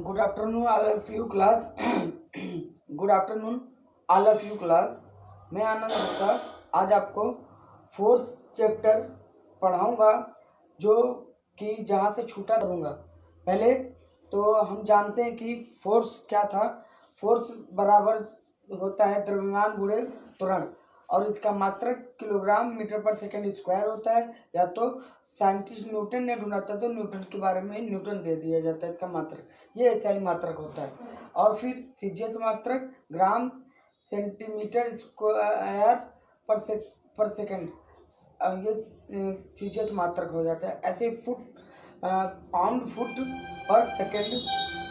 Good afternoon all of you class. Good afternoon all of you class. मैं आनंद गुप्ता आज आपको fourth chapter पढ़ाऊंगा जो कि जहाँ से छूटा करूँगा। पहले तो हम जानते हैं कि फोर्स क्या था। फोर्स बराबर होता है द्रव्यमान गुणे त्वरण और इसका मात्रक किलोग्राम मीटर पर सेकंड स्क्वायर होता है। या तो साइंटिस्ट न्यूटन ने ढूंढा था तो न्यूटन के बारे में न्यूटन दे दिया जाता है इसका मात्रक। ये ऐसा ही मात्रक होता है। और फिर सीजीएस मात्रक ग्राम सेंटीमीटर स्क्वायर पर सेकंड, ये सीजीएस मात्रक हो जाता है। ऐसे फुट पाउंड फुट पर सेकंड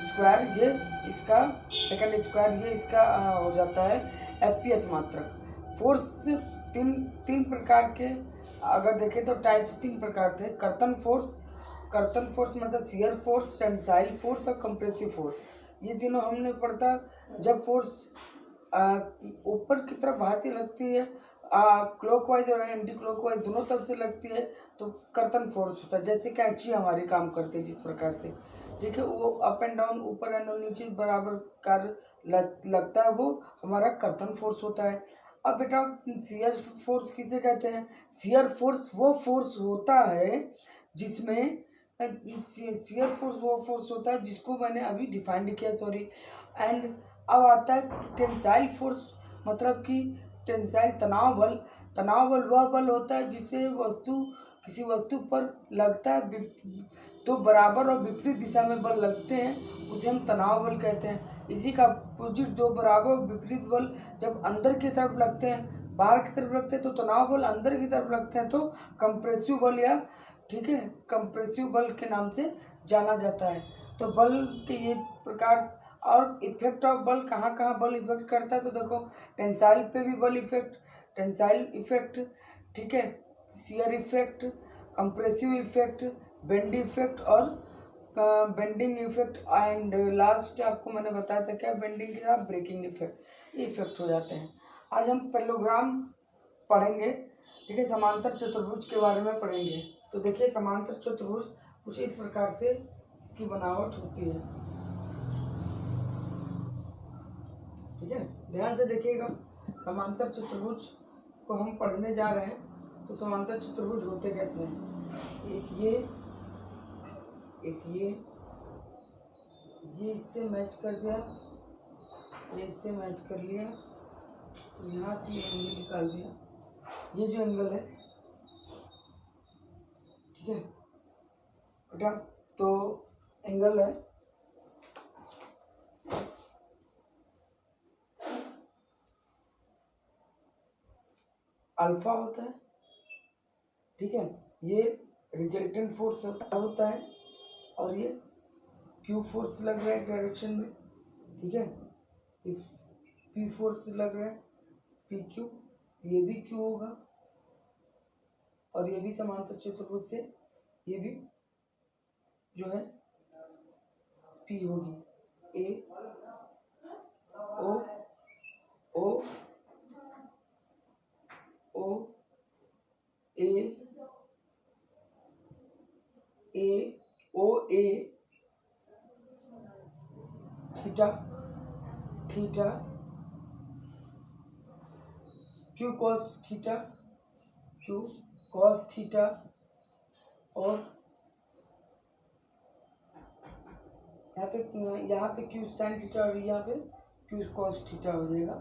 स्क्वायर, ये इसका सेकंड स्क्वायर, ये इसका हो जाता है एफपीएस मात्रक। फोर्स तीन प्रकार के अगर देखें तो टाइप्स तीन प्रकार थे। कर्तन फोर्स मतलब शियर फोर्स, टेंसाइल फोर्स और कंप्रेसिव फोर्स। ये तीनों हमने पढ़ता। जब फोर्स ऊपर की तरफ भागती लगती है, क्लॉकवाइज और एंटी क्लॉकवाइज दोनों तरफ से लगती है तो कर्तन फोर्स होता है। जैसे कैंची हमारी काम करती है जिस प्रकार से, ठीक है, वो अप एंड डाउन, ऊपर एंड नीचे बराबर कार्य लगता है, वो हमारा कर्तन फोर्स होता है। अब बेटा शियर फोर्स किसे कहते हैं? शियर फोर्स वो फोर्स होता है जिसमें शियर फोर्स वो फोर्स होता है जिसको मैंने अभी डिफाइंड किया, सॉरी। एंड अब आता है टेंसाइल फोर्स, मतलब कि टेंसाइल तनाव बल वह बल होता है जिससे किसी वस्तु पर लगता है तो बराबर और विपरीत दिशा में बल लगते हैं, उसे हम तनाव बल कहते हैं। इसी का अपोजिट दो बराबर और विपरीत बल जब अंदर की तरफ लगते हैं, बाहर की तरफ लगते हैं तो तनाव बल, अंदर की तरफ लगते हैं तो कंप्रेसिव बल, या ठीक है कंप्रेसिव बल के नाम से जाना जाता है। तो बल के ये प्रकार। और इफेक्ट ऑफ बल, कहाँ कहाँ बल इफेक्ट करता है तो देखो, टेंसाइल पे भी बल इफेक्ट, टेंसाइल इफेक्ट, ठीक है, shear effect, compressive effect, bend effect और बेंडिंग इफेक्ट। एंड लास्ट आपको मैंने बताया था क्या, बेंडिंग के साथ ब्रेकिंग इफेक्ट, ये इफेक्ट हो जाते हैं। आज हम पैरेललोग्राम पढ़ेंगे, ठीक है, समांतर चतुर्भुज के बारे में पढ़ेंगे। तो देखिए समांतर चतुर्भुज कुछ इस प्रकार से इसकी बनावट होती है, ठीक है, ध्यान से देखिएगा। समांतर चतुर्भुज को हम पढ़ने जा रहे हैं। तो समांतर चतुर्भुज होते कैसे हैं? एक ये इससे मैच कर दिया, ये इससे मैच कर लिया, तो यहाँ से ये एंगल निकाल दिया। ये जो एंगल है, ठीक है बेटा, तो एंगल है अल्फा होता है, ठीक है, ये रिजल्टेंट फोर्स होता है और ये क्यू फोर्स लग रहा है डायरेक्शन में, ठीक है, पी फोर्स लग रहा है पी क्यू, ये भी क्यू होगा और ये भी समांतर चतुर्भुज से ये भी जो है पी होगी। A O O O A O A theta theta Q cos theta Q cos theta और यहाँ पे क्यू साइन थीटा और यहाँ पे क्यू कॉस थीटा हो जाएगा।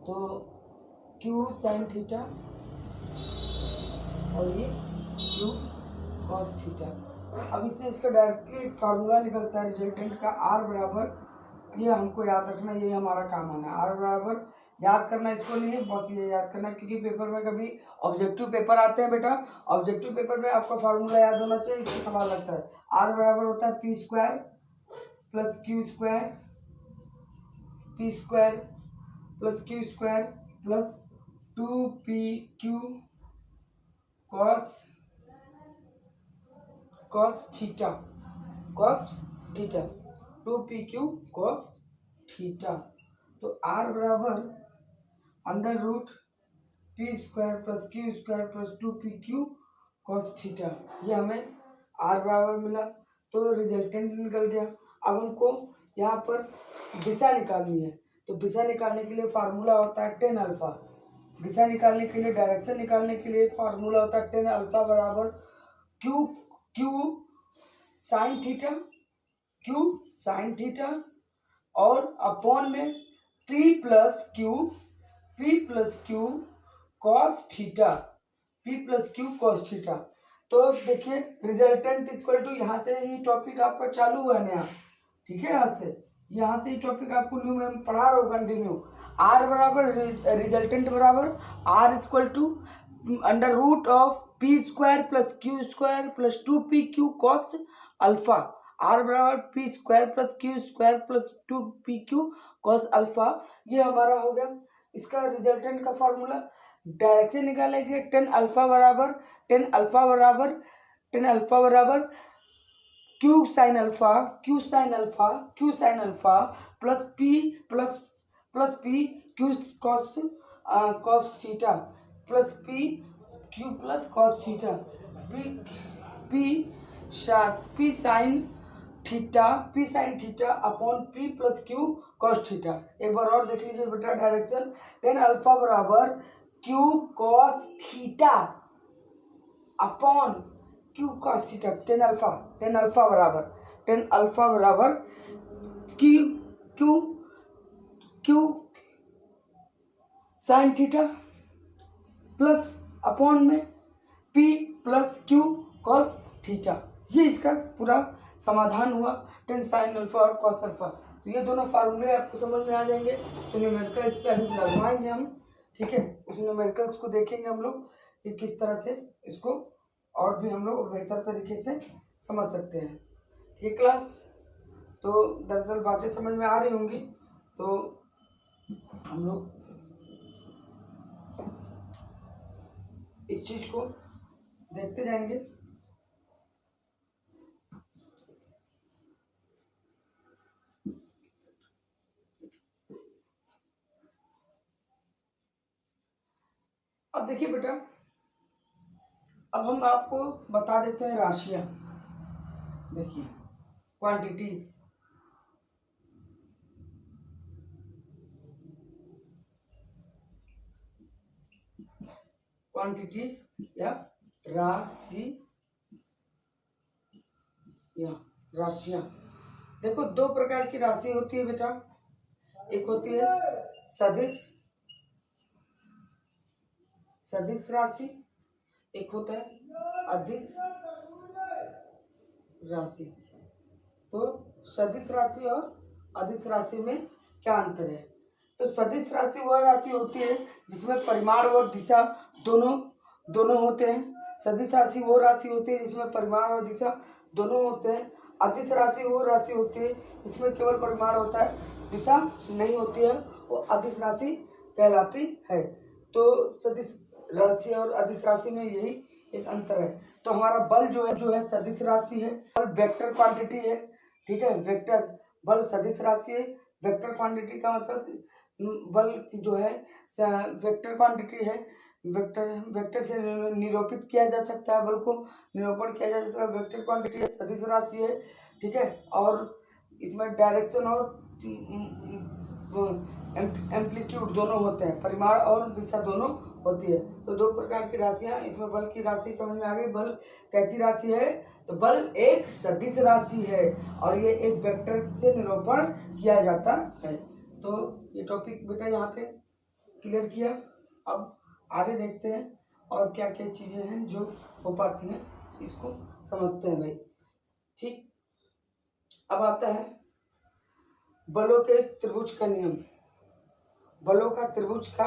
तो क्यू साइन थीटा और ये क्यू कॉस थीटा। अब इससे इसका डायरेक्टली एक फार्मूला निकलता है रिजल्टेंट का, आर बराबर, ये हमको याद रखना, ये हमारा काम होना है। आर बराबर याद करना इसको नहीं है, बस ये याद करना, क्योंकि पेपर में कभी ऑब्जेक्टिव पेपर आते हैं बेटा, ऑब्जेक्टिव पेपर में आपका फार्मूला याद होना चाहिए, इससे सवाल लगता है। आर बराबर होता है P square plus Q square, P square plus Q square plus 2pq cos theta 2pq cos theta. तो r बराबर under root P square plus Q square plus 2pq cos theta, ये हमें r बराबर मिला। तो रिजल्टेंट निकल गया। अब हमको यहाँ पर दिशा निकालनी है, तो दिशा निकालने के लिए फार्मूला होता है टेन अल्फा। दिशा निकालने के लिए, डायरेक्शन निकालने के लिए फार्मूला होता है टेन अल्फा बराबर Q sine theta, Q sine theta और अपॉन में P plus Q cos theta, P plus Q cos theta. तो देखिए रिजल्टेंट इक्वल टू, यहाँ से ही टॉपिक आपका चालू हुआ नया, ठीक है। यहाँ से ही टॉपिक आपको न्यू में पढ़ा रहा हूँ कंटिन्यू। आर बराबर रिजल्टेंट बराबर R equal to under root of P square plus Q square plus 2p Q cos alpha. R बराबर P square plus Q square plus 2p Q cos alpha. ये हमारा हो गया इसका रिजल्टेंट का formula. Direction निकालेंगे tan alpha बराबर Q sine alpha plus P Q cos theta plus P Q plus cos theta, P sine theta upon P plus Q cos theta. एक बार और देख लीजिए बेटा, डायरेक्शन टेन अल्फा बराबर Q cos theta upon Q cos theta, tan alpha बराबर Q sine theta plus upon में P plus Q cos theta. ये इसका पूरा समाधान हुआ, टेन साइन अल्फा और कॉस अल्फा। तो ये दोनों फार्मूले आपको समझ में आ जाएंगे। तो न्यूमेरिकल इस पे अभी लगवाएंगे हम, ठीक है। उस न्यूमेरिकल्स को देखेंगे हम लोग कि किस तरह से इसको और भी हम लोग बेहतर तरीके से समझ सकते हैं। ये क्लास तो दरअसल बातें समझ में आ रही होंगी, तो हम लोग इस चीज को देखते जाएंगे। अब देखिए बेटा, अब हम आपको बता देते हैं राशियां। देखिए क्वांटिटीज या राशियां। देखो दो प्रकार की राशि होती है बेटा, एक होती है सदिश राशि, एक होता है अदिश राशि। तो सदिश राशि और अदिश राशि में क्या अंतर है? तो सदिश राशि वह राशि होती है जिसमें परिमाण और दिशा दोनों होते हैं। सदिश राशि वो राशि होती है जिसमें परिमाण और दिशा दोनों होते हैं। अदिश राशि वो राशि होती है जिसमें केवल परिमाण होता है, दिशा नहीं होती है, वो अदिश राशि कहलाती है। तो सदिश राशि और अदिश राशि में यही एक अंतर है। तो हमारा बल जो है सदिश राशि है, बल वेक्टर क्वांटिटी है, ठीक है। वेक्टर बल सदिश राशि है। वेक्टर क्वांटिटी का मतलब बल जो है वेक्टर क्वांटिटी है। वेक्टर से निरूपित किया जा सकता है, बल को निरूपण किया जा सकता है, वेक्टर क्वांटिटी है, सदिश राशि है, ठीक है। और इसमें डायरेक्शन और एम्पलीट्यूड दोनों होते हैं, परिमाण और दिशा दोनों होती है। तो दो प्रकार की राशियां, इसमें बल की राशि समझ में आ गई। बल कैसी राशि है? तो बल एक सदिश राशि है और ये एक वेक्टर से निरूपण किया जाता है। तो ये टॉपिक बेटा यहाँ पे क्लियर किया। अब आगे देखते हैं और क्या क्या चीजें हैं जो हो पाती हैं, इसको समझते हैं भाई, ठीक। अब आता है बलों के त्रिभुज का नियम। बलों का त्रिभुज का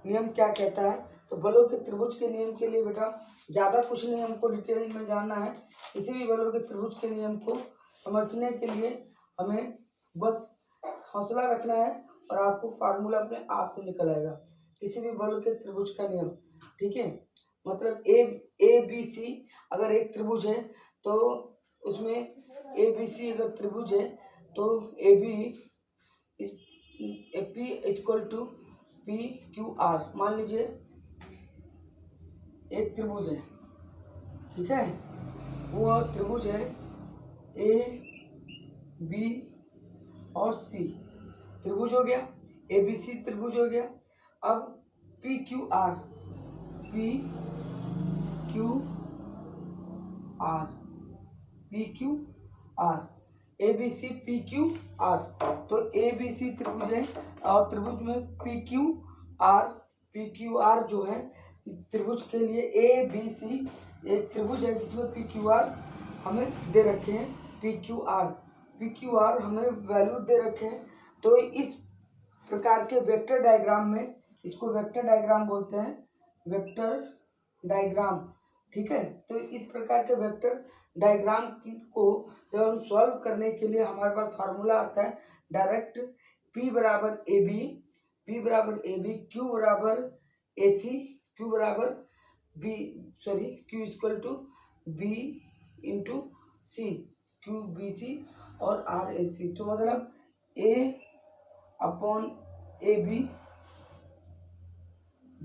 नियम क्या कहता है? तो बलों के त्रिभुज के नियम के लिए बेटा ज्यादा कुछ नहीं हमको डिटेल में जानना है। किसी भी बलों के त्रिभुज के नियम को समझने के लिए हमें बस हौसला रखना है और आपको फार्मूला अपने आप से निकल आएगा। किसी भी बल के त्रिभुज का नियम, ठीक है। मतलब ए बी सी अगर एक त्रिभुज है तो उसमें ए बी सी अगर त्रिभुज है तो A B P equal to P Q R. मान लीजिए एक त्रिभुज है, ठीक है। वो त्रिभुज है ए बी और सी त्रिभुज हो गया, ABC त्रिभुज हो गया। अब PQR, ABC PQR, तो ABC त्रिभुज है और त्रिभुज में PQR जो है त्रिभुज के लिए ABC एक त्रिभुज है जिसमें PQR हमें दे रखे हैं। PQR हमें वैल्यू दे रखे हैं। तो इस प्रकार के वेक्टर डायग्राम में, इसको वेक्टर डायग्राम बोलते हैं, वेक्टर डायग्राम, ठीक है। तो इस प्रकार के वेक्टर डायग्राम को जब हम सॉल्व करने के लिए हमारे पास फार्मूला आता है डायरेक्ट, P बराबर AB, Q बराबर AC, Q equal to B into C, QBC और RAC। तो मतलब A upon AB,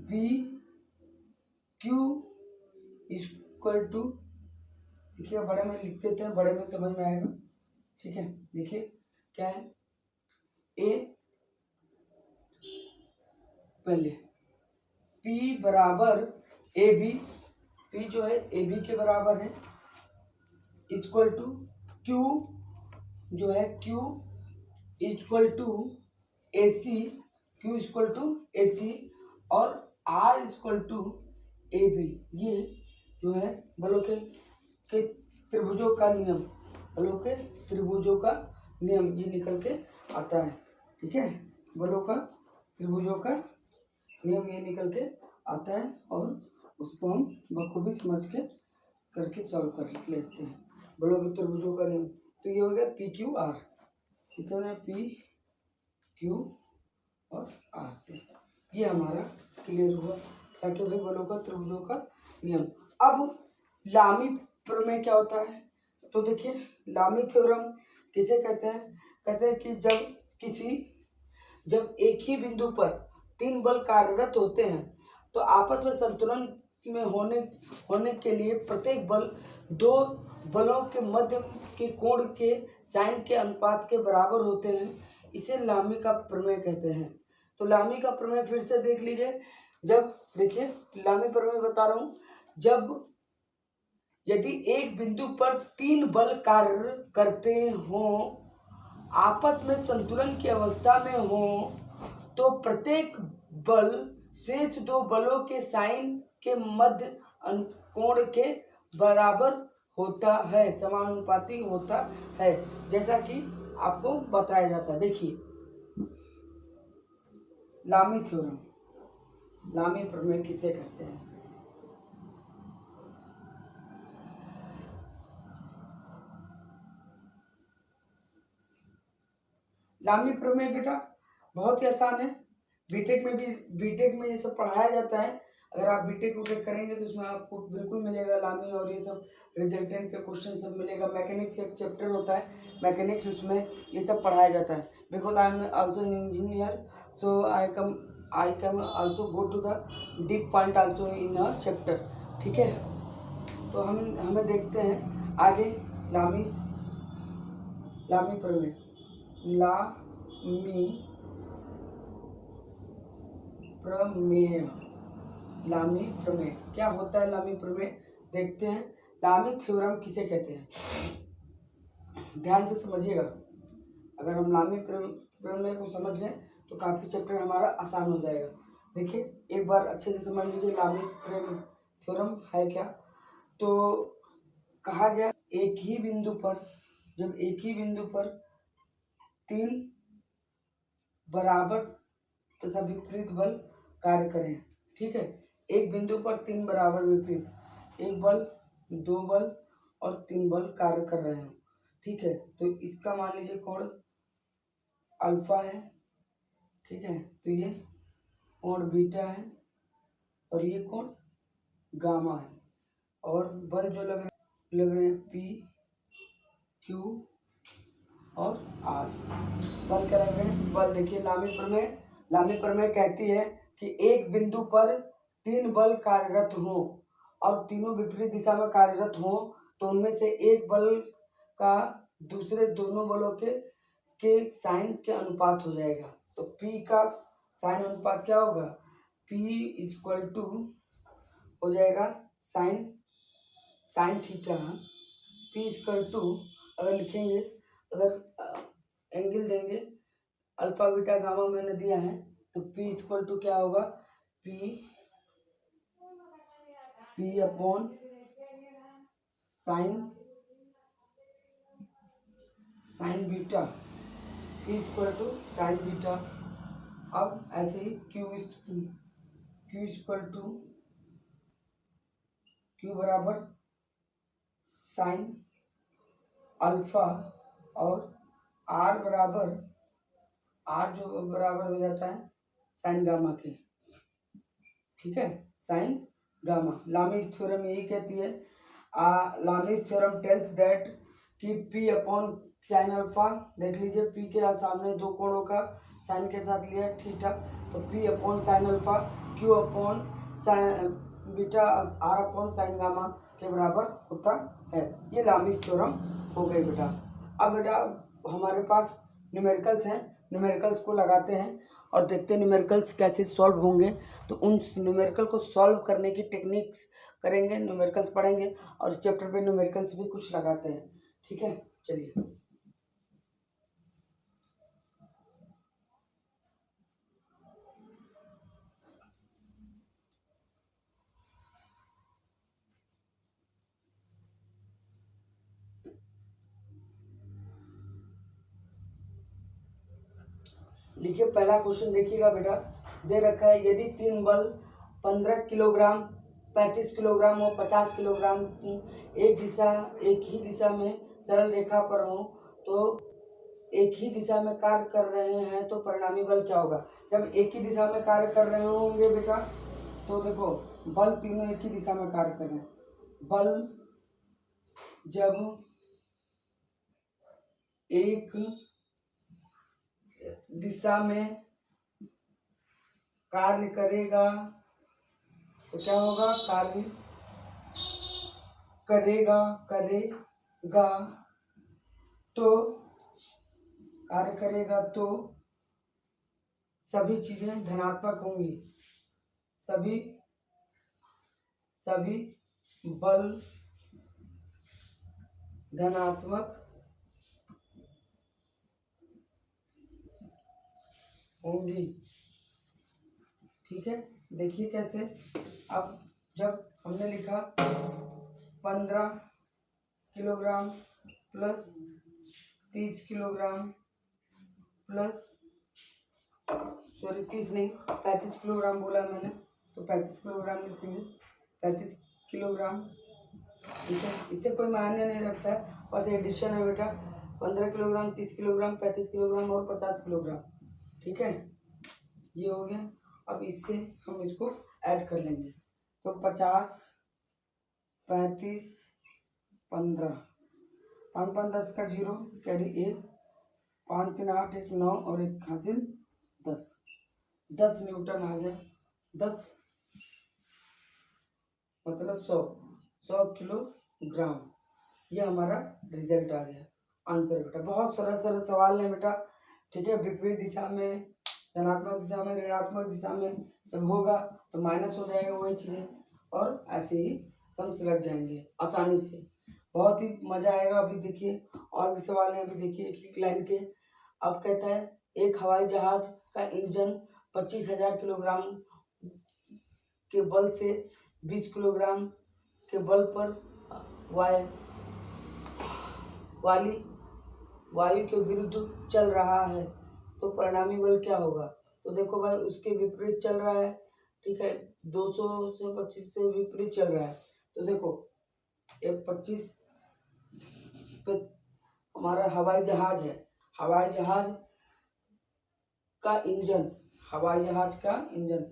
BQ equal to, देखिए बड़े में लिख देते हैं, बड़े में समझ में आएगा, ठीक है। देखिए क्या है, A पहले P बराबर AB, P जो है AB के बराबर है, इक्वल टू Q जो है Q equal to AC, Q equal to AC और R इक्वल टू AB। ये जो है बलों के त्रिभुजों का नियम, बलों के त्रिभुजों का नियम ये निकल के आता है, ठीक है। बलों का त्रिभुजों का नियम ये निकल के आता है और उसको हम बखूबी समझ के करके सॉल्व कर लेते हैं। बलों के त्रिभुजों का नियम, तो ये हो गया PQR, इसमें PQ और R से ये हमारा क्लियर हुआ, ताकि भाई बलों का त्रिभुजों का नियम। अब लामी प्रमेय क्या होता है, तो देखिए लामी थ्योरम किसे कहते हैं, कहते हैं कि जब एक ही बिंदु पर तीन बल कार्यरत होते हैं तो आपस में संतुलन में होने के लिए प्रत्येक बल दो बलों के मध्य के कोण के साइन के अनुपात के बराबर होते हैं, इसे लामी का प्रमेय कहते हैं। तो लामी का प्रमेय फिर से देख लीजिए, जब देखिए लामी प्रमेय बता रहा हूं, जब यदि एक बिंदु पर तीन बल कार्य करते हों, आपस में संतुलन की अवस्था में हो, तो प्रत्येक बल शेष दो बलों के साइन के मध्य कोण के बराबर होता है, समानुपाती होता है, जैसा कि आपको बताया जाता है। देखिए लामी थ्योरम, लामी प्रमेय किसे कहते हैं, लामी प्रमेय बेटा बहुत ही आसान है, बीटेक में ये सब पढ़ाया जाता है। अगर आप बीटेक करेंगे तो उसमें आपको बिल्कुल मिलेगा लामी और ये सब रिजल्टेंट के क्वेश्चन सब मिलेगा। मैकेनिक्स एक चैप्टर होता है मैकेनिक्स, उसमें ये सब पढ़ाया जाता है। Because I am also an engineer, so I can also go to the deep point also in a chapter, ठीक है। तो हमें देखते हैं आगे लामी प्रमेय, लामी प्रमेय क्या होता है, लामी प्रमेय देखते हैं। लामी थ्योरम किसे कहते हैं, ध्यान से समझिएगा। अगर हम लामी प्रमेय को समझ लें तो काफी चैप्टर हमारा आसान हो जाएगा। देखिए एक बार अच्छे से समझ लीजिए लामी थ्योरम है क्या। तो कहा गया जब एक ही बिंदु पर तीन बराबर तथा विपरीत बल कार्य करें, ठीक है। एक बिंदु पर तीन बराबर विपरीत, एक बल, दो बल और तीन बल कार्य कर रहे हैं, ठीक है। तो इसका मान लीजिए कोण अल्फा है, ठीक है। तो ये कोण बीटा है और ये कोण गामा है, और बल जो लग रहे हैं P, Q और R। बल क्या लग रहे हैं, बल देखिए लामी प्रमेय कहती है कि एक बिंदु पर तीन बल कार्यरत हो और तीनों विपरीत दिशा में कार्यरत हो, तो उनमें से एक बल का दूसरे दोनों बलों के साइन के अनुपात हो जाएगा। तो P का साइन अनुपात क्या होगा, P इक्वल टू हो जाएगा sine theta. P equal to अगर लिखेंगे, अगर एंगल देंगे अल्फा बीटा गामा मैंने दिया है, तो P इक्वल टू क्या होगा, P upon sine beta, P equal to sine beta. अब ऐसे ही Q इक्वल टू Q बराबर साइन अल्फा और R बराबर जो बराबर हो जाता है साइन गामा के, ठीक है, साइन गामा। लामीज थ्योरम यही कहती है, लामीज थ्योरम टेल्स दैट कि P अपॉन साइन अल्फा, देख लीजिए P के सामने दो कोणों का साइन के साथ लिया थीटा, तो P upon sine alpha Q upon sine beta R upon sine gamma के बराबर होता है। ये लामीज थ्योरम हो गई बेटा। अब बेटा हमारे पास न्यूमेरिकल्स हैं, न्यूमेरिकल्स को लगाते हैं और देखते हैं न्यूमेरिकल्स कैसे सॉल्व होंगे। तो उन न्यूमेरिकल को सॉल्व करने की टेक्निक्स करेंगे, न्यूमेरिकल्स पढ़ेंगे और इस चैप्टर पे न्यूमेरिकल्स भी कुछ लगाते हैं, ठीक है। चलिए लिखिए, पहला क्वेश्चन देखिएगा बेटा, दे रखा है यदि तीन बल 15 किलोग्राम, 35 किलोग्राम और 50 किलोग्राम एक ही दिशा में सरल रेखा पर हो, तो एक ही दिशा में कार्य कर रहे हैं, तो परिणामी बल क्या होगा। जब एक ही दिशा में कार्य कर रहे होंगे बेटा, तो देखो बल तीनों एक ही दिशा में कार्य कर रहे हैं। बल जब एक दिशा में कार्य करेगा तो क्या होगा, कार्य करेगा तो सभी चीजें धनात्मक होंगी, सभी बल धनात्मक होंगी, ठीक है। देखिए कैसे, अब जब हमने लिखा 15 किलोग्राम प्लस 30 किलोग्राम प्लस 30 नहीं 35 किलोग्राम बोला मैंने, तो 35 किलोग्राम लिखेंगे, 35 किलोग्राम, ठीक है। इससे कोई मायने नहीं रखता है, बस एडिशन है बेटा। 15 किलोग्राम, 30 किलोग्राम, 35 किलोग्राम और 50 किलोग्राम, ठीक है, ये हो गया। अब इससे हम इसको ऐड कर लेंगे, तो 50, 35, 15, 5 5 10 का 0 कैरी 1, 5 3 8 1 9 और 1 हासिल 10 न्यूटन आ गया। 10 मतलब 100 किलोग्राम, ये हमारा रिजल्ट आ गया, आंसर बेटा। बहुत सरल सरल सवाल है बेटा, ठीक है। विपरीत दिशा में, धनात्मक दिशा में, ऋणात्मक दिशा में जब होगा तो माइनस हो जाएगा वही चीजें, और ऐसे ही सम्स लग जाएंगे आसानी से, बहुत ही मजा आएगा। अभी देखिए और भी सवाल हैं, अभी देखिए एक लाइन के। अब कहता है एक हवाई जहाज का इंजन 25,000 किलोग्राम के बल से 20 किलोग्राम के बल पर वायु के विरुद्ध चल रहा है, तो परिणामी बल क्या होगा। तो देखो भाई उसके विपरीत चल रहा है, ठीक है, 200 से 25 से विपरीत चल रहा है। तो देखो ये 25 पे हमारा हवाई जहाज है, हवाई जहाज का इंजन, तो हवाई जहाज का इंजन,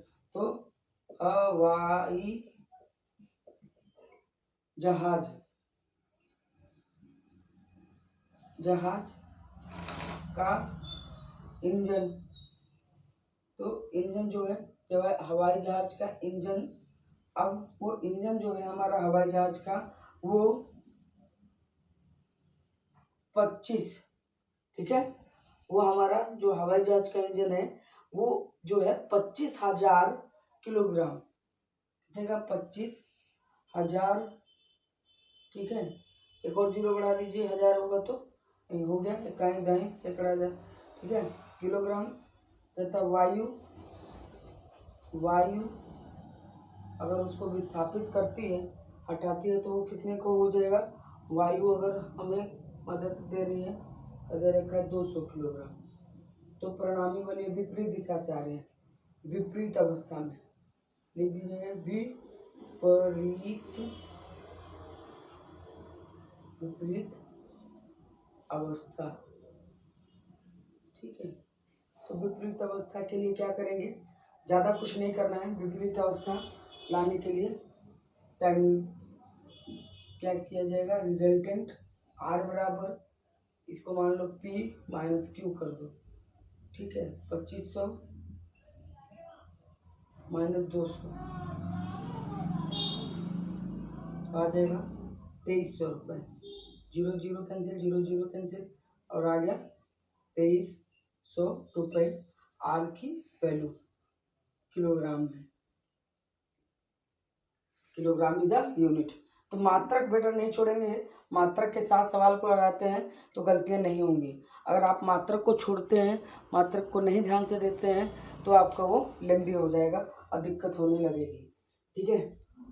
तो इंजन जो है, जब हवाई जहाज का इंजन, अब वो इंजन जो है हमारा हवाई जहाज का, वो 25, ठीक है। वो हमारा जो हवाई जहाज का इंजन है वो जो है 25,000 किलोग्राम, कितने 25,000, ठीक है। एक और जीरो बढ़ा दीजिए, 1000 होगा तो ये हो गया, इकाई दाई सैकड़ा हजार, ठीक है, किलोग्राम। तथा वायु अगर उसको विस्थापित करती है, हटाती है, तो वो कितने को हो जाएगा। वायु अगर हमें मदद दे रही है, दे रखा है 200 किलोग्राम, तो परिणामी बल ये विपरीत दिशा से आ रहे हैं, विपरीत अवस्था में लिख दीजिएगा, विपरीत अवस्था, ठीक है। तो विपरीत अवस्था के लिए क्या करेंगे, ज़्यादा कुछ नहीं करना है। विपरीत अवस्था लाने के लिए टाइम क्या किया जाएगा, रिजल्टेंट R बराबर, इसको मान लो P माइनस Q कर दो, ठीक है। 2500 माइनस 200 आ जाएगा 2300 रुपये, 0 0 कैंसिल, 0 0 कैंसिल, और आ गया 2300 रुपये। R की वैल्यू किलोग्राम में, किलोग्राम इज अ यूनिट। तो मात्रक बेटा नहीं छोड़ेंगे, मात्रक के साथ सवाल को लगाते हैं तो गलतियां नहीं होंगी। अगर आप मात्रक को छोड़ते हैं, मात्रक को नहीं ध्यान से देते हैं, तो आपका वो लेंदी हो जाएगा और दिक्कत होने लगेगी, ठीक है।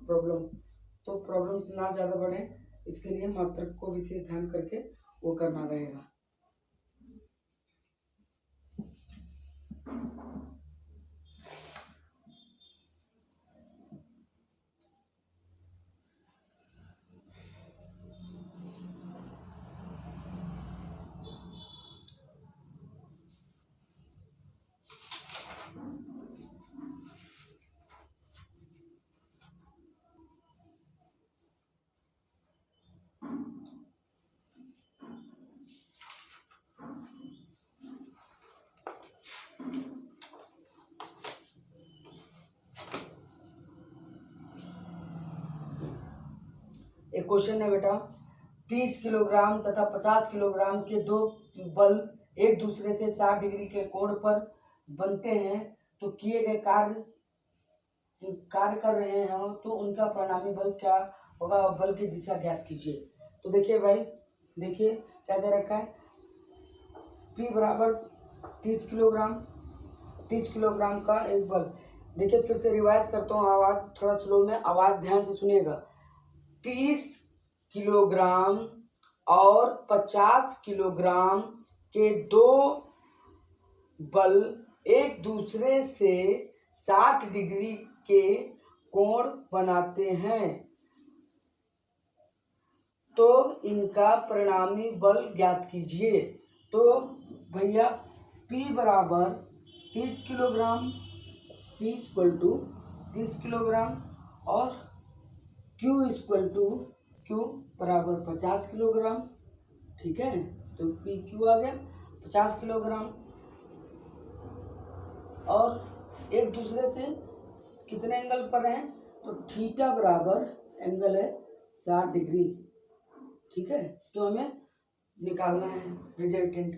प्रॉब्लम्स ना ज़्यादा बढ़े, इसके लिए मात्रक को विशेष ध्यान करके वो करना रहेगा। एक क्वेश्चन है बेटा, 30 किलोग्राम तथा 50 किलोग्राम के दो बल एक दूसरे से 60 डिग्री के कोण पर बनते हैं, तो किए गए कार्य कर रहे हैं, तो उनका परिणामी बल क्या होगा, बल की दिशा ज्ञात कीजिए। तो देखिए भाई, देखिए क्या दे रखा है, P बराबर 30 किलोग्राम, 30 किलोग्राम का एक बल। देखिए फिर से रिवाइज करता हूँ, आवाज थोड़ा स्लो में, आवाज ध्यान से सुनिएगा। 30 किलोग्राम और 50 किलोग्राम के दो बल एक दूसरे से 60 डिग्री के कोण बनाते हैं, तो इनका परिणामी बल ज्ञात कीजिए। तो भैया P बराबर 30 kilogram, P equal to 30 kilogram, और Q इक्वल टू Q बराबर 50 किलोग्राम, ठीक है। तो PQ आ गया 50 किलोग्राम, और एक दूसरे से कितने एंगल पर हैं, तो थीटा बराबर एंगल है 60 डिग्री, ठीक है। तो हमें निकालना है रिजल्टेंट।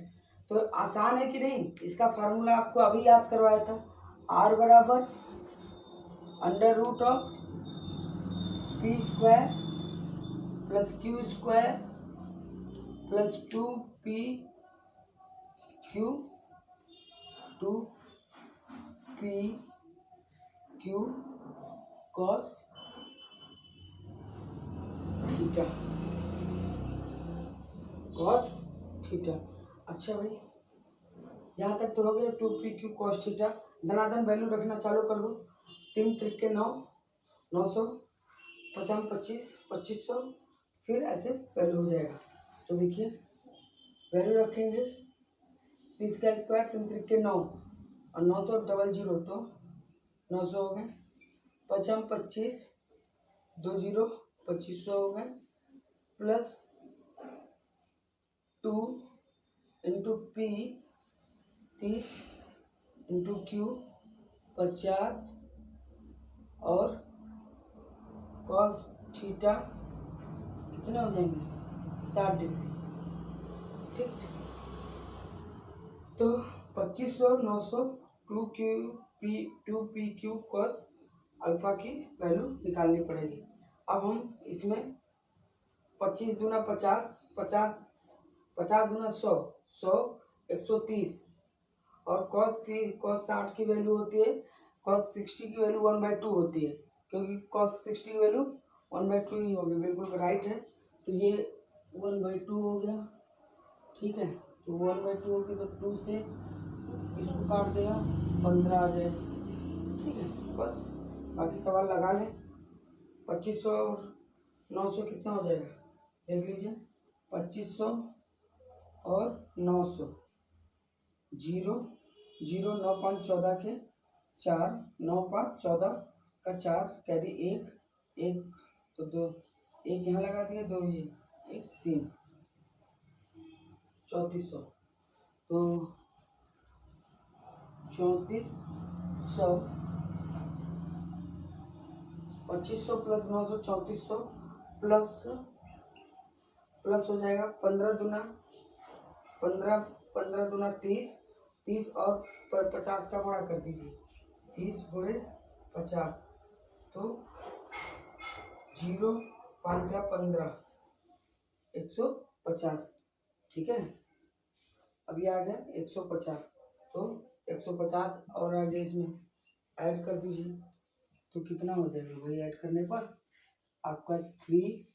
तो आसान है कि नहीं, इसका फार्मूला आपको अभी याद करवाया था, R बराबर under root of P square plus Q square plus 2PQ 2PQ cos theta, cos theta. अच्छा भाई, यहाँ तक तो हो गया। 2PQ cos थीटा, धनाधन वैल्यू रखना चालू कर दो। 3 त्रिके 9, 900, 50 25, 2500, फिर ऐसे वैल्यू हो जाएगा। तो देखिए वैल्यू रखेंगे, 30 का स्क्वायर 3 त्रिके 9 और 900 डबल जीरो, तो 900 हो गए। 50 25, 2 जीरो 2500 हो गए, plus 2 into P 30 into Q 50, और cos थीटा कितने हो जाएंगे, 60 डिग्री, ठीक। तो 2500 900 2p cos अल्फा की वैल्यू निकालनी पड़ेगी। अब हम इसमें 25 दूना 50 50 50 दूना 100 100 130 और cos 60 की वैल्यू होती है, cos 60 की वैल्यू 1/2 होती है, क्योंकि cos 60 की वैल्यू 1/2 ही होगी। बिल्कुल राइट है। तो ये 1/2 हो गया। ठीक है, तो 1/2 होगी तो 2 से इसको काट देगा, 15 आ जाएगा। ठीक है, बस बाकी सवाल लगा लें। 2500 और 900 कितना हो जाएगा देख लीजिए। 2500 और 900 0 0 9 5 14 के 4 9 5 14 का 4 कैरी 1 1 तो 2 1 यहाँ लगा दिया, 2 ये 1 3 3400। तो 3400 2500 प्लस 900 3400 प्लस हो जाएगा 15 दूना 15 दूना 30 30 और 50 का गुणा कर दीजिए, 30 गुणे 50 तो 0 5 का 15 150। ठीक है, अभी आ गया 150। तो 150 और आगे इसमें ऐड कर दीजिए, तो कितना हो जाएगा भाई? ऐड करने पर आपका 3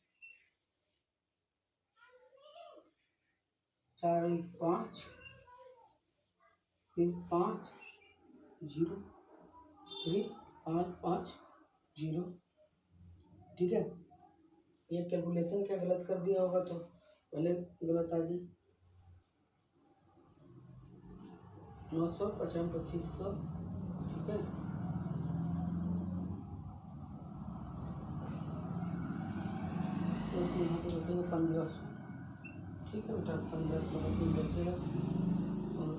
4 5 फिर 5 0 3 5 5 0। ठीक है, ये कैलकुलेशन क्या गलत कर दिया होगा तो पहले गलत आ जाए। 900 50 2500। ठीक है, बस यहाँ पे बचेगा 1500। ठीक है बेटा, 1500 बचेगा और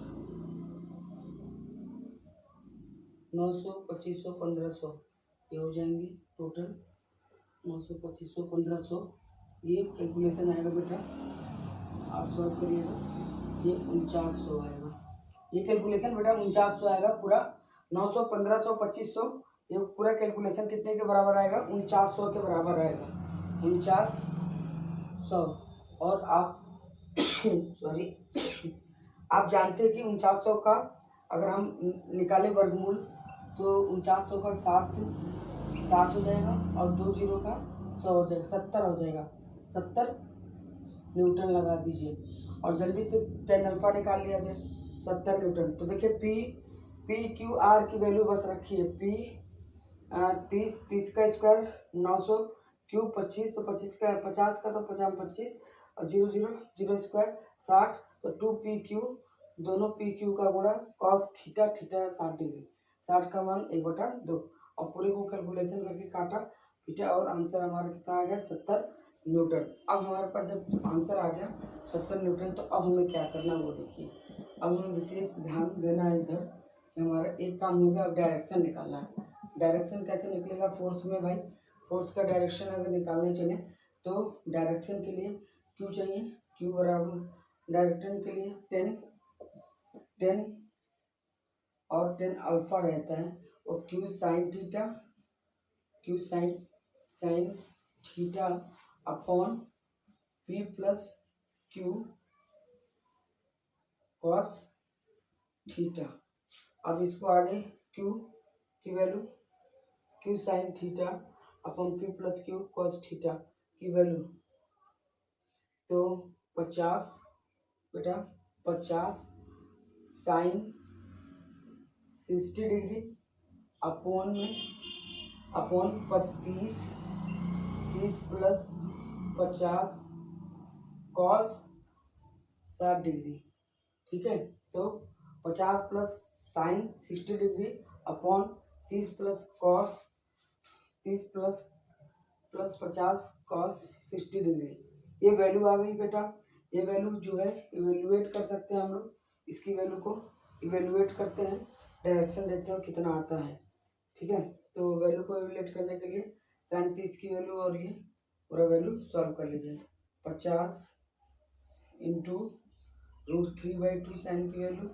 900 2500 1500 ये हो जाएंगे टोटल 900 2500 1500। ये कैलकुलेशन आएगा बेटा, आप सॉल्व करिएगा, ये 4900 आएगा। ये कैलकुलेशन बेटा 4900 आएगा पूरा। 900 1500 2500 ये पूरा कैलकुलेशन कितने के बराबर आएगा? 4900 के बराबर आएगा, 4900। और आप सॉरी आप जानते हैं कि 4900 का अगर हम निकाले वर्गमूल तो 4900 का 7 हो जाएगा और 2 जीरो का 100 हो जाएगा, 70 हो जाएगा। 70 न्यूटन लगा दीजिए और जल्दी से टेन अल्फा निकाल लिया जाए। 70 न्यूटन। तो देखिए पी क्यू आर की वैल्यू बस रखी है। पी 30 का स्क्वायर 900 क्यू 25 तो 25 का 50 का तो 50 25 और 0 स्क्वायर 60 तो 2pq दोनों pq का गुणा cos थीटा 60 डिग्री 60 का मान 1/2 और पूरे को कैलकुलेशन करके काटा थीटा और आंसर हमारा कितना आ गया 70 न्यूटन। अब हमारे पास जब आंसर आ गया 70 न्यूटन तो अब हमें क्या करना है वो देखिए। अब हमें विशेष ध्यान देना है इधर कि हमारा एक काम हो गया, अब डायरेक्शन निकालना है। डायरेक्शन कैसे निकलेगा फोर्स में भाई? फोर्स का डायरेक्शन अगर निकालने चले तो डायरेक्शन के लिए क्यू चाहिए, क्यू बराबर डायरेक्शन के लिए 10 और 10 अल्फा रहता है और Q sine theta upon P plus Q cos theta. अब इसको आगे क्यू की value Q sine theta upon P plus Q cos theta की वैल्यू तो 50 बेटा 50 sine 60 degree upon 30 plus 50 cos 60 degree. ठीक है, तो 50 plus sine 60 degree upon 30 plus cos 30 plus 50 cos 60 degree. ये वैल्यू आ गई बेटा। ये वैल्यू जो है इवेल्युएट कर सकते हैं हम लोग, इसकी वैल्यू को इवेल्युएट करते हैं, डायरेक्शन देखते हैं कितना आता है। ठीक है, तो वैल्यू को इवेल्युएट करने के लिए साइन 30 की वैल्यू और ये पूरा वैल्यू सॉल्व कर लीजिए। 50 इंटू √3/2 साइन की वैल्यू।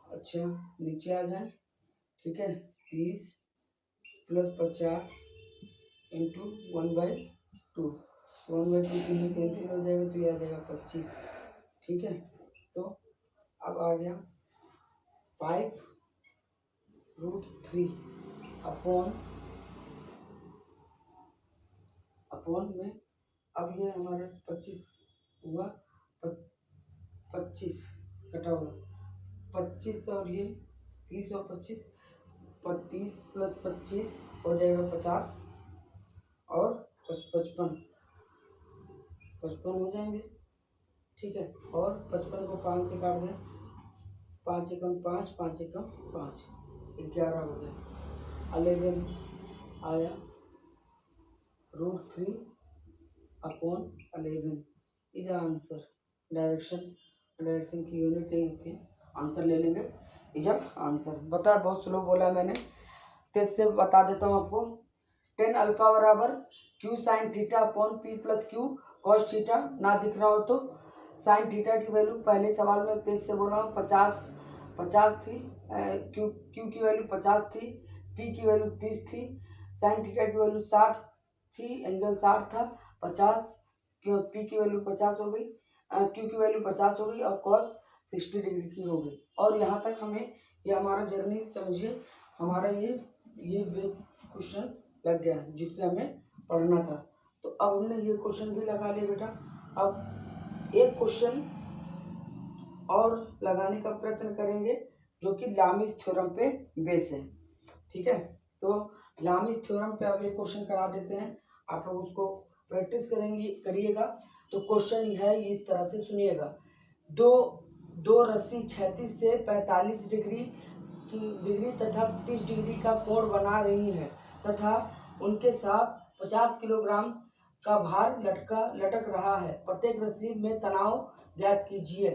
अच्छा नीचे आ जाए, ठीक है, 30 + 50 इंटू 1/2, 1/2 तीन कैंसिल हो जाएगा तो ये आ जाएगा 25, ठीक है। तो अब आ गया 5√3 अपॉन में, अब ये हमारा 25 हुआ, 25 कटा हुआ 25 और ये 30 और 25, 30 + 25 हो जाएगा 50 और 55 हो जाएंगे, ठीक है। और 55 को 5 से काट दें, 5 एकम 5, 5 एकम 5, 11 हो गया। 11 आया √3 अपॉन 11 इज आंसर। डायरेक्शन की यूनिट नहीं होती है, आंसर ले लेंगे इज आंसर। बता बहुत स्लो बोला है मैंने, तेज से बता देता हूँ आपको। tan अल्फा बराबर q sin theta upon p + q cos theta. ना दिख रहा हो तो sin थीटा की वैल्यू पहले सवाल में तेज से बोल रहा हूँ 50 थी, q की वैल्यू 50 थी, p की वैल्यू 30 थी, sin थीटा की वैल्यू 60 थी, एंगल 60 था, 50 p की वैल्यू 50 हो गई, q की वैल्यू 50 हो गई और cos 60 डिग्री की हो गई। और यहाँ तक हमें ये हमारा जर्नी समझिए, हमारा ये क्वेश्चन लग गया जिसपे हमें पढ़ना था। तो अब हमने ये क्वेश्चन भी लगा लिया बेटा। अब एक क्वेश्चन और लगाने का प्रयत्न करेंगे जो कि लामिस थ्योरम पे बेस है, ठीक है। तो लामिस थ्योरम पे अब ये क्वेश्चन करा देते हैं, आप लोग उसको प्रैक्टिस करिएगा। तो क्वेश्चन है इस तरह से, सुनिएगा। दो रस्सी क्षैतिज से 45 डिग्री तथा 30 डिग्री का कोण बना रही है तथा उनके साथ 50 किलोग्राम का भार लटक रहा है। प्रत्येक रस्सी में तनाव ज्ञात कीजिए।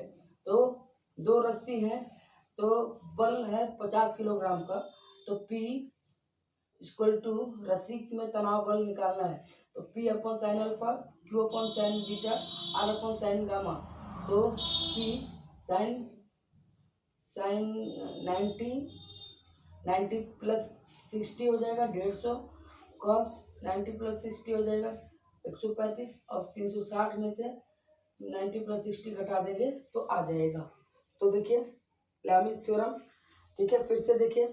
तो दो रस्सी है, तो बल है 50 किलोग्राम का, तो P = रस्सी में तनाव बल निकालना है, तो P upon sine alpha, Q upon sine beta, R upon sine gamma. तो P साइन 90 + 60 हो जाएगा 150, cos 90 + 60 हो जाएगा 135, और 360 में से 90 + 60 घटा देंगे तो आ जाएगा। तो देखिए लामिस थ्योरम, ठीक है, फिर से देखिए।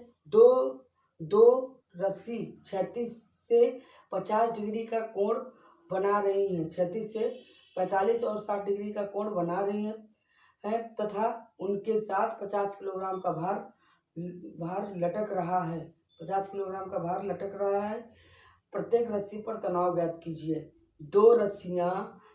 दो रस्सी क्षैतिज से 50 डिग्री का कोण बना रही हैं, क्षैतिज से 45 और 60 डिग्री का कोण बना रही है तथा उनके साथ 50 किलोग्राम का भार लटक रहा है, 50 किलोग्राम का भार लटक रहा है। प्रत्येक रस्सी पर तनाव ज्ञात कीजिए। दो रस्सियां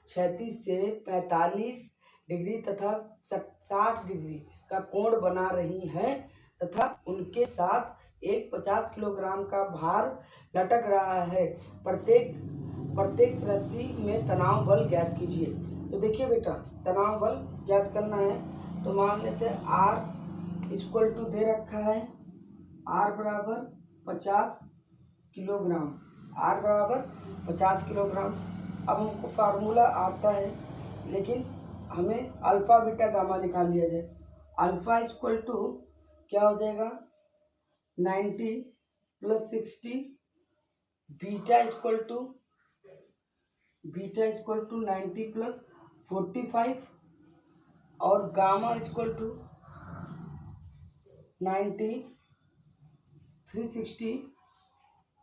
क्षैतिज से 45 डिग्री तथा 60 डिग्री का कोण बना रही हैं तथा उनके साथ एक 50 किलोग्राम का भार लटक रहा है। प्रत्येक रस्सी में तनाव बल ज्ञात कीजिए। तो देखिए बेटा, तनाव बल ज्ञात करना है तो मान लेते हैं R = दे रखा है, R बराबर 50 किलोग्राम, R बराबर 50 किलोग्राम। अब हमको फार्मूला आता है, लेकिन हमें अल्फा बीटा गामा निकाल लिया जाए। अल्फा = क्या हो जाएगा 90 + 60, बीटा = 90 + 45 और गामा = 90 360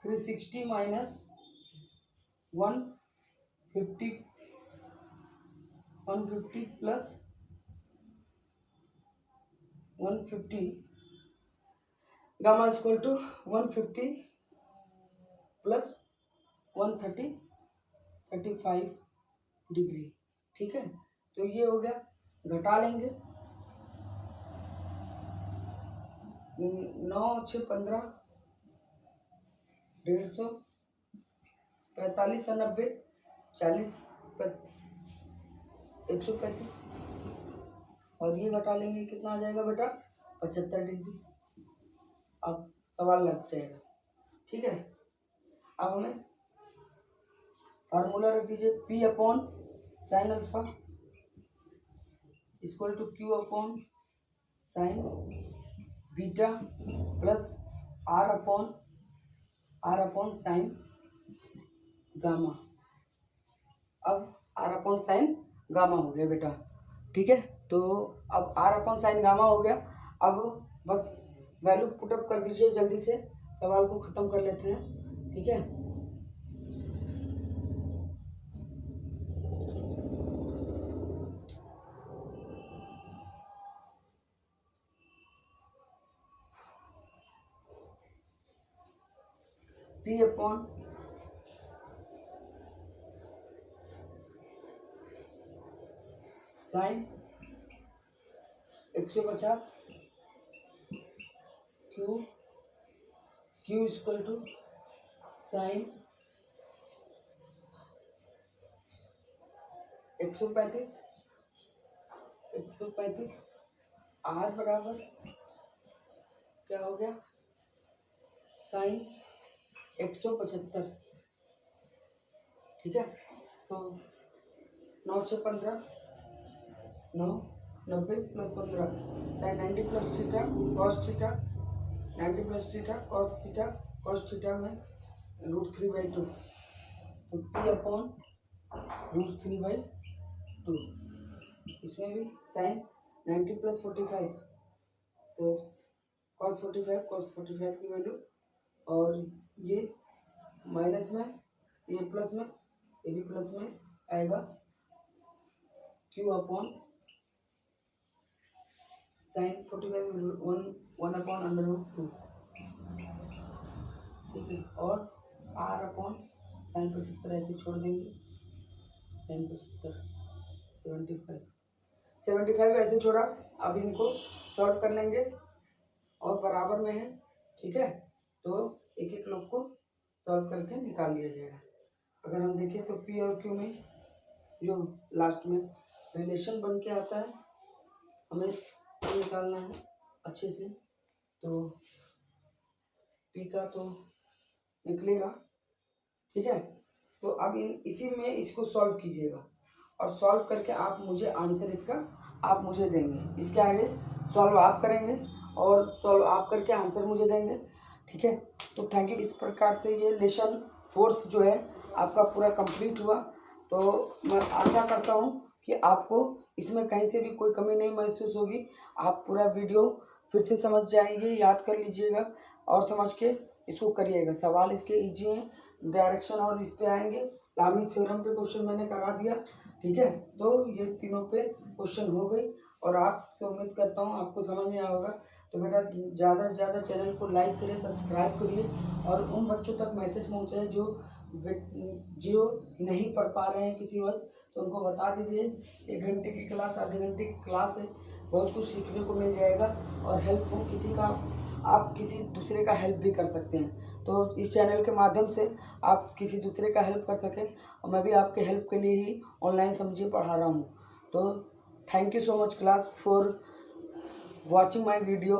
-150 + 150, गामा = 150 + 135 डिग्री, ठीक है। तो ये हो गया, घटा लेंगे 9 × 6 = 15, 150, 45 और 90 40, 135, और ये घटा लेंगे कितना आ जाएगा बेटा 75 डिग्री। अब सवाल लग जाएगा, ठीक है। अब हमें फार्मूला रख दीजिए, P upon sine alpha equal to Q upon sine beta plus R upon sine gamma. अब आर अपॉन साइन गामा हो गया बेटा, ठीक है। तो अब आर अपॉन साइन गामा हो गया। अब बस वैल्यू पुटअप कर दीजिए, जल्दी से सवाल को खत्म कर लेते हैं, ठीक है। P upon sine 150 Q equal to sine 135 R बराबर क्या हो गया, साइन 175, ठीक है। तो 9 से 15 9 90 plus 15 sine 90 plus theta cos theta 90 plus theta cos theta में √3/2। तो पी अपॉन √3/2। इसमें भी साइन 90 प्लस 45 तो कॉस 45 की वैल्यू, और ये माइनस में ये प्लस में ये भी प्लस में आएगा, क्यू अपॉन साइन 45 1 अपॉन √2, ठीक है। और आर अपॉन साइन 75 ऐसे छोड़ देंगे, साइन 75 75 ऐसे छोड़ा। अब इनको सॉल्व कर लेंगे और बराबर में है, ठीक है। तो एक एक लोग को सॉल्व करके निकाल लिया जाएगा। अगर हम देखें तो पी और क्यू में जो लास्ट में रिलेशन बन के आता है, हमें निकालना है अच्छे से। तो पी का तो निकलेगा, ठीक है। तो अब इसी में इसको सॉल्व कीजिएगा और सॉल्व करके आप मुझे आंसर इसका आप मुझे देंगे। इसके आगे सॉल्व आप करेंगे और सॉल्व आप करके आंसर मुझे देंगे, ठीक है। तो थैंक यू। इस प्रकार से ये लेसन 4 जो है आपका पूरा कंप्लीट हुआ। तो मैं आशा करता हूँ कि आपको इसमें कहीं से भी कोई कमी नहीं महसूस होगी। आप पूरा वीडियो फिर से समझ जाएंगे, याद कर लीजिएगा और समझ के इसको करिएगा। सवाल इसके इजी हैं, डायरेक्शन और इस पे आएंगे। लामीज थ्योरम पे क्वेश्चन मैंने करा दिया, ठीक है। तो ये तीनों पे क्वेश्चन हो गई और आपसे उम्मीद करता हूँ आपको समझ में आया होगा। तो बेटा ज़्यादा से ज़्यादा चैनल को लाइक करिए, सब्सक्राइब करिए और उन बच्चों तक मैसेज पहुँचाए जो नहीं पढ़ पा रहे हैं किसी वजह, तो उनको बता दीजिए 1 घंटे की क्लास, आधे घंटे की क्लास है, बहुत कुछ सीखने को मिल जाएगा और हेल्प हो किसी का, आप किसी दूसरे का हेल्प भी कर सकते हैं। तो इस चैनल के माध्यम से आप किसी दूसरे का हेल्प कर सकें और मैं भी आपके हेल्प के लिए ही ऑनलाइन समझिए पढ़ा रहा हूँ। तो thank you so much class for watching my video.